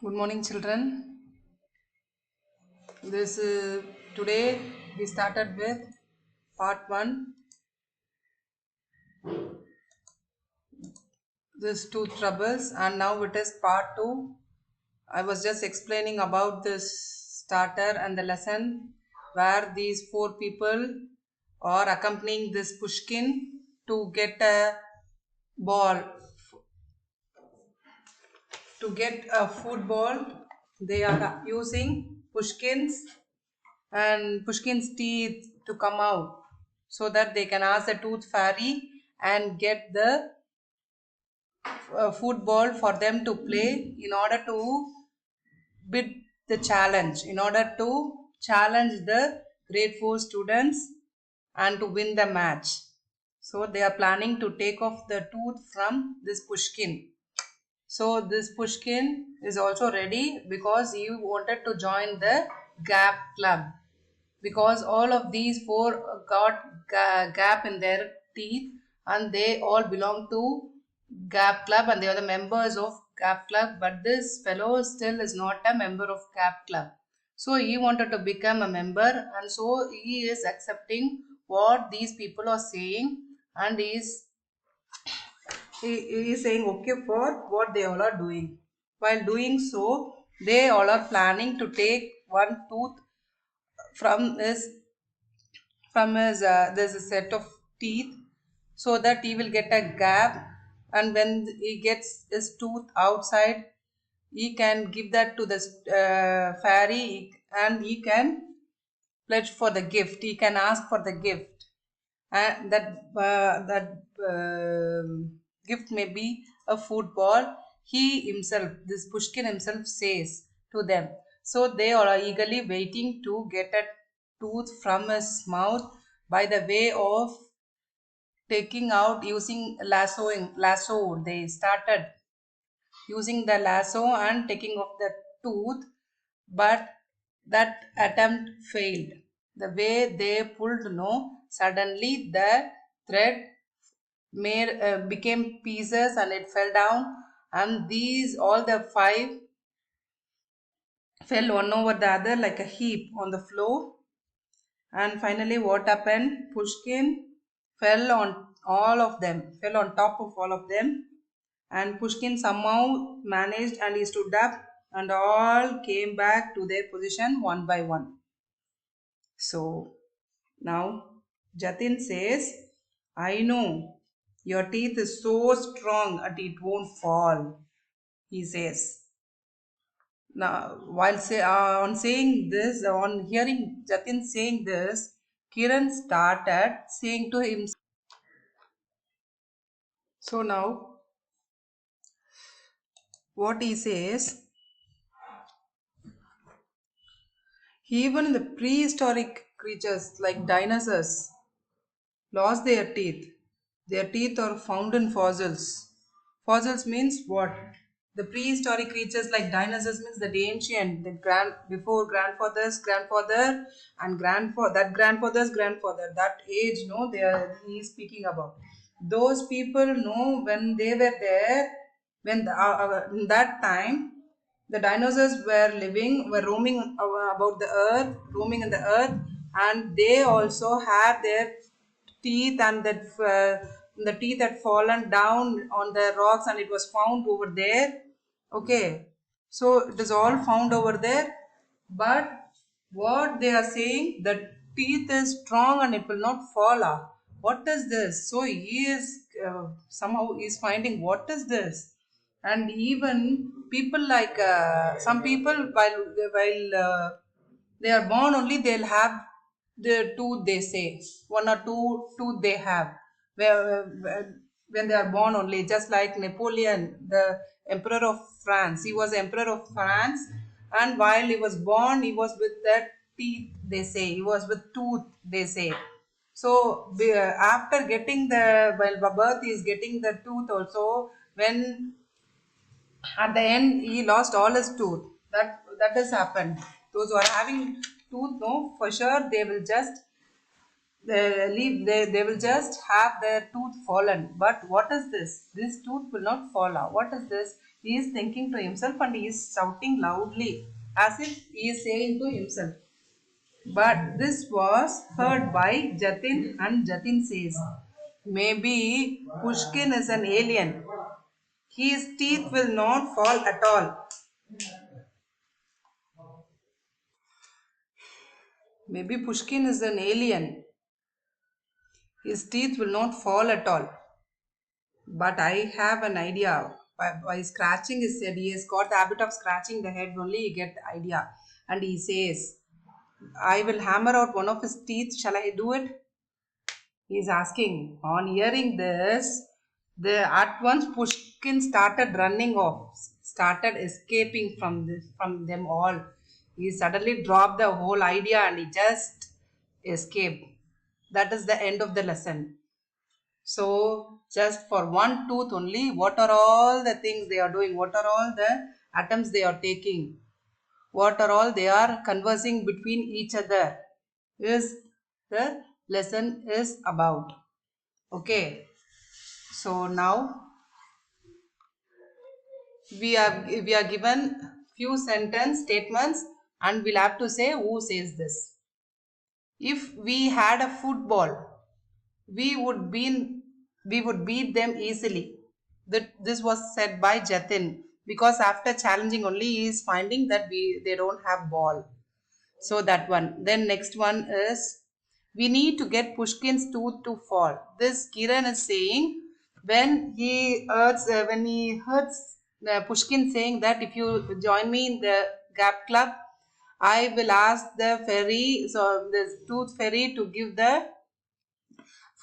Good morning, children. This Today we started with part one. This two troubles, and now it is part two. I was just explaining about this starter and the lesson where these four people are accompanying this pushkin to get a ball, to get a football. They are using pushkins and Pushkin's teeth to come out so that they can ask the tooth fairy and get the football for them to play in order to bid the challenge, in order to challenge the grade 4 students and to win the match. So they are planning to take off the tooth from this Pushkin. So this Pushkin is also ready because he wanted to join the Gap Club, because all of these four got gap in their teeth and they all belong to Gap Club and they are the members of Gap Club, but this fellow still is not a member of Gap Club. So he wanted to become a member, and so he is accepting what these people are saying, and he is saying okay for what they all are doing. While doing so, they all are planning to take one tooth from his there's a set of teeth so that he will get a gap, and when he gets his tooth outside he can give that to the fairy and he can pledge for the gift, he can ask for the gift, and that gift may be a football. He himself, this Pushkin himself, says to them. So they all are eagerly waiting to get a tooth from his mouth by the way of taking out using lasso. They started using the lasso and taking off the tooth, but that attempt failed. The way they pulled, no, suddenly the thread became pieces and it fell down, and these all the five fell one over the other like a heap on the floor. And finally, what happened? Pushkin fell on all of them, fell on top of all of them, and Pushkin somehow managed and he stood up, and all came back to their position one by one. So now Jatin says, I know your teeth is so strong that it won't fall, he says. Now, on saying this, on hearing Jatin saying this, Kiran started saying to him. So now, what he says, even the prehistoric creatures like dinosaurs lost their teeth. Their teeth are found in fossils. Fossils means what? The prehistoric creatures like dinosaurs means the ancient, the before grandfather's grandfather and grandfather's grandfather. That age, no, he is speaking about. Those people know when they were there, when in that time the dinosaurs were roaming about the earth, roaming in the earth, and they also had their teeth, and the teeth had fallen down on the rocks and it was found over there. Okay, so it is all found over there, but what they are saying, the teeth is strong and it will not fall off. What is this? So he is somehow is finding what is this. And even people like some people, while they are born only, they'll have the tooth, they say one or two tooth they have when they are born only, just like Napoleon, the emperor of France. He was emperor of France, and while he was born he was with that teeth, they say he was with tooth, they say. So after getting the, while birth he is getting the tooth also, when at the end he lost all his tooth. That has happened. Those who are having tooth, no, for sure they will just they will just have their tooth fallen. But what is this? This tooth will not fall out. What is this? He is thinking to himself and he is shouting loudly as if he is saying to himself. But this was heard by Jatin, and Jatin says, maybe Pushkin is an alien. His teeth will not fall at all. Maybe Pushkin is an alien. His teeth will not fall at all. But I have an idea. By scratching his head, he has got the habit of scratching the head only, he get the idea. And he says, I will hammer out one of his teeth. Shall I do it? He is asking. On hearing this, at once Pushkin started running off, started escaping from them all. He suddenly dropped the whole idea and he just escaped. That is the end of the lesson. So, just for one tooth only, what are all the things they are doing? What are all the attempts they are taking? What are all they are conversing between each other? Is the lesson is about. Okay. So now we are given few sentence statements and we'll have to say who says this. If we had a football, we would be we would beat them easily. This was said by Jatin because after challenging only he is finding that they don't have ball. So that one. Then next one is we need to get Pushkin's tooth to fall. This Kiran is saying when he hurts Pushkin saying that if you join me in the Gap Club, I will ask the fairy, so the tooth fairy to give the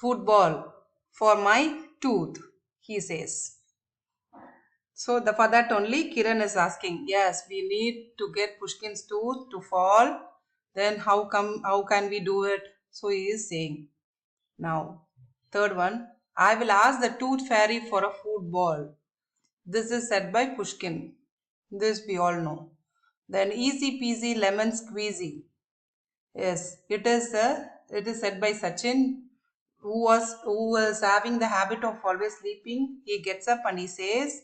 football for my tooth, he says. So for that only Kiran is asking, yes, we need to get Pushkin's tooth to fall. Then how can we do it? So he is saying. Now, third one, I will ask the tooth fairy for a football. This is said by Pushkin. This we all know. Then easy peasy lemon squeezy. Yes, it is said by Sachin, who was having the habit of always sleeping. He gets up and he says,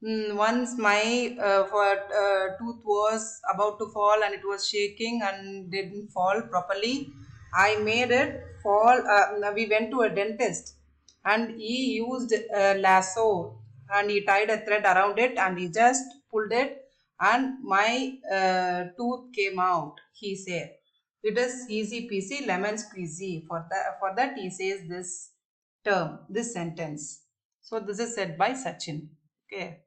once my tooth was about to fall and it was shaking and didn't fall properly. I made it fall. We went to a dentist and he used a lasso and he tied a thread around it and he just pulled it and my tooth came out. He said, "It is easy peasy lemon squeezy." For that he says this term, this sentence. So this is said by Sachin. Okay.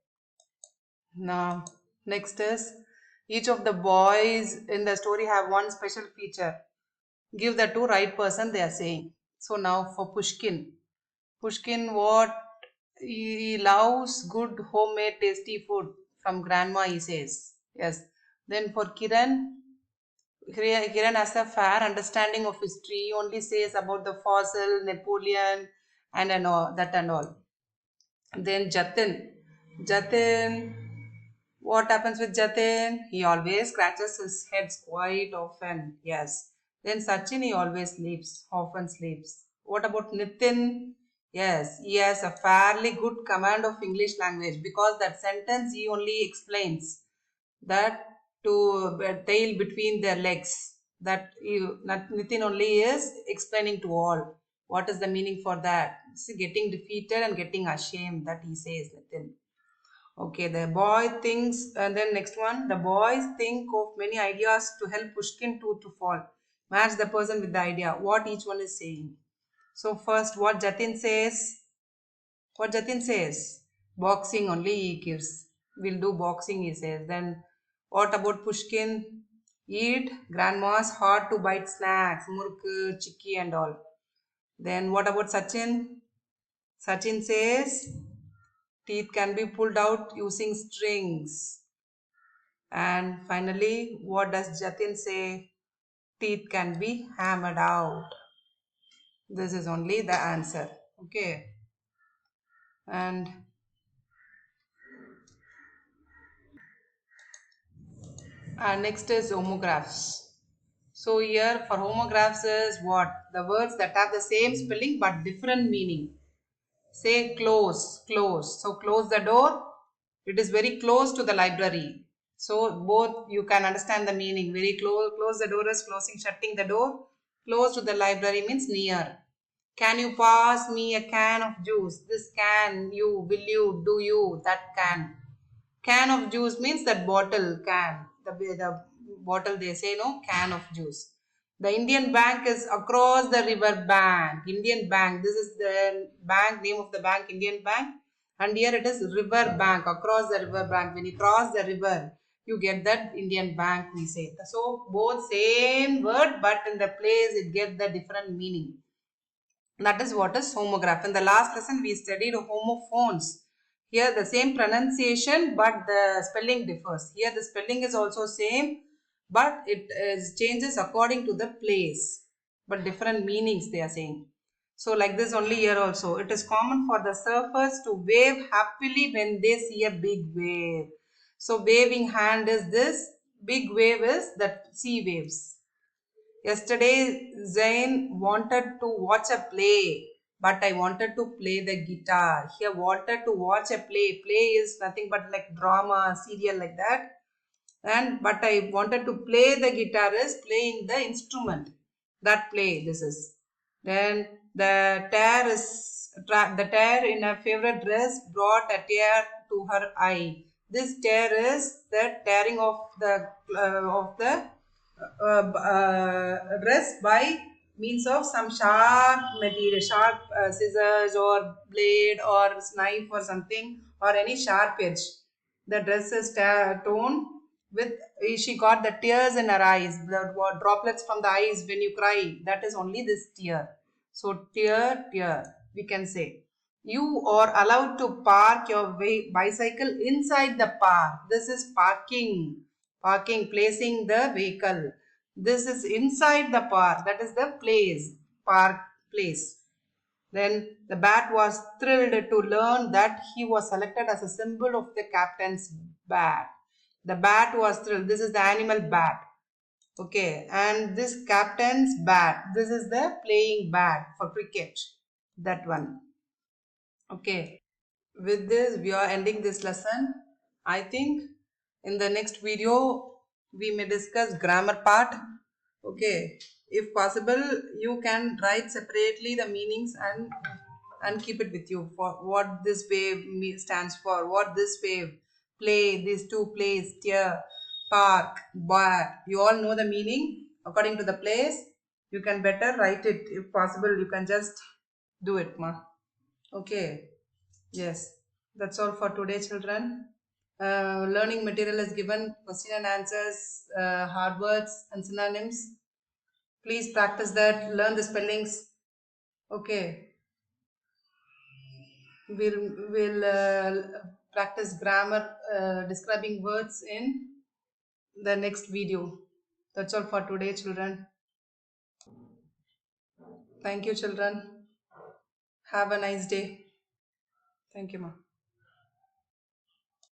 Now, next is each of the boys in the story have one special feature. Give that to right person they are saying. So now for Pushkin. Pushkin what he loves good homemade tasty food from grandma he says. Yes. Then for Kiran has a fair understanding of history. He only says about the fossil, Napoleon and all, that and all. Then Jatin, what happens with Jatin? He always scratches his head quite often. Yes. Then Sachin, he always sleeps, often sleeps. What about Nitin? Yes, he has a fairly good command of English language because that sentence he only explains that to tail between their legs. Nitin only is explaining to all. What is the meaning for that? See, getting defeated and getting ashamed, that he says, Nitin. Okay, the boy thinks, and then next one, the boys think of many ideas to help Pushkin to fall. Match the person with the idea, what each one is saying. So first, what Jatin says, boxing only he gives. We'll do boxing, he says. Then what about Pushkin? Eat grandma's hard to bite snacks, murk, chicky and all. Then what about Sachin? Sachin says teeth can be pulled out using strings. And finally, what does Jatin say? Teeth can be hammered out. This is only the answer. Okay. And next is homographs. So here for homographs is what? The words that have the same spelling but different meaning. Say close, close. So close the door. It is very close to the library. So both you can understand the meaning. Very close. Close the door is closing, shutting the door. Close to the library means near. Can you pass me a can of juice? This can, you, will you, do you, that can. Can of juice means that bottle can. The bottle they say no, can of juice. The Indian Bank is across the river bank. Indian Bank. This is the bank, name of the bank, Indian Bank. And here it is river bank, across the river bank. When you cross the river, you get that Indian Bank, we say. So both same word, but in the place it get the different meaning. That is what is homograph. In the last lesson, we studied homophones. Here the same pronunciation, but the spelling differs. Here the spelling is also same, but it changes according to the place. But different meanings they are saying. So like this only here also. It is common for the surfers to wave happily when they see a big wave. So waving hand is this. Big wave is that sea waves. Yesterday, Zain wanted to watch a play, but I wanted to play the guitar. Here, wanted to watch a play. Play is nothing but like drama, serial like that. And but I wanted to play the guitar is playing the instrument. That play this is. Then the tear in her favorite dress brought a tear to her eye. This tear is the tearing of the dress by means of some sharp material, sharp scissors or blade or knife or something or any sharp edge. The dress is torn with, she got the tears in her eyes, the droplets from the eyes when you cry. That is only this tear. So tear, tear, we can say. You are allowed to park your bicycle inside the park. This is parking. Parking, placing the vehicle. This is inside the park. That is the place. Park, place. Then the bat was thrilled to learn that he was selected as a symbol of the captain's bat. The bat was thrilled. This is the animal bat. Okay, and this captain's bat. This is the playing bat for cricket. That one. Okay, with this we are ending this lesson. I think in the next video we may discuss grammar part. Okay, if possible you can write separately the meanings and keep it with you for what this wave stands for, what this wave, play, these two plays, tear, park, bar. You all know the meaning according to the place. You can better write it if possible. You can just do it, ma. Okay. Yes, that's all for today, children. Learning material is given, question and answers, hard words and synonyms. Please practice that, learn the spellings. Okay, we'll practice grammar, describing words in the next video. That's all for today, children. Thank you, children. Have a nice day. Thank you, ma.